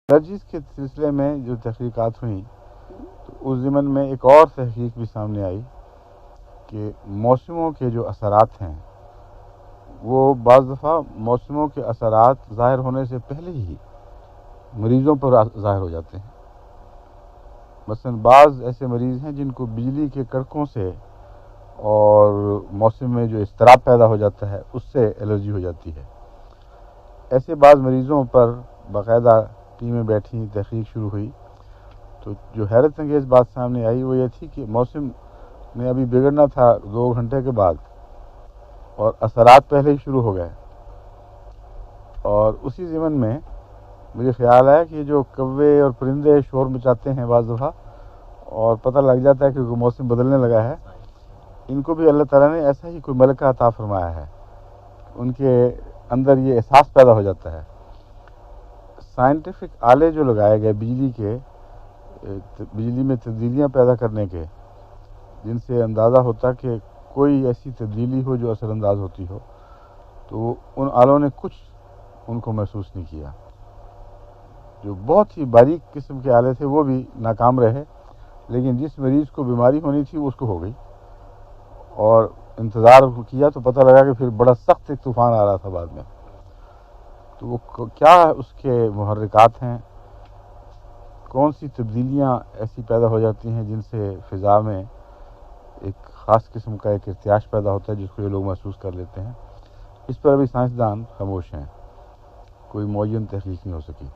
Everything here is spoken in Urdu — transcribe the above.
الرجیز کے سلسلے میں جو تحقیقات ہوئیں تو اس ضمن میں ایک اور تحقیق بھی سامنے آئی کہ موسموں کے جو اثرات ہیں وہ بعض دفعہ موسموں کے اثرات ظاہر ہونے سے پہلے ہی مریضوں پر ظاہر ہو جاتے ہیں۔ مثلا بعض ایسے مریض ہیں جن کو بجلی کے کڑکوں سے اور موسم میں جو اضطراب پیدا ہو جاتا ہے اس سے الرجی ہو جاتی ہے۔ ایسے بعض مریضوں پر باقاعدہ ٹیمیں بیٹھی، تحقیق شروع ہوئی، تو جو حیرت انگیز بات سامنے آئی وہ یہ تھی کہ موسم نے ابھی بگڑنا تھا 2 گھنٹے کے بعد اور اثرات پہلے ہی شروع ہو گئے، اور اسی ضمن میں مجھے خیال ہے کہ جو کوے اور پرندے شور مچاتے ہیں بعض دفعہ اور پتہ لگ جاتا ہے کہ موسم بدلنے لگا ہے، ان کو بھی اللہ تعالیٰ نے ایسا ہی کوئی ملکہ عطا فرمایا ہے، ان کے اندر یہ احساس پیدا ہو جاتا ہے۔ سائنٹیفک آلے جو لگائے گئے بجلی میں تبدیلیاں پیدا کرنے کے، جن سے اندازہ ہوتا کہ کوئی ایسی تبدیلی ہو جو اثر انداز ہوتی ہو، تو ان آلوں نے کچھ ان کو محسوس نہیں کیا۔ جو بہت ہی باریک قسم کے آلے تھے وہ بھی ناکام رہے، لیکن جس مریض کو بیماری ہونی تھی وہ اس کو ہو گئی، اور انتظار کیا تو پتہ لگا کہ پھر بڑا سخت ایک طوفان آ رہا تھا بعد میں۔ تو وہ کیا اس کے محرکات ہیں، کون سی تبدیلیاں ایسی پیدا ہو جاتی ہیں جن سے فضا میں ایک خاص قسم کا ایک ارتعاش پیدا ہوتا ہے جس کو یہ لوگ محسوس کر لیتے ہیں، اس پر ابھی سائنسدان خاموش ہیں، کوئی معین تحقیق نہیں ہو سکی۔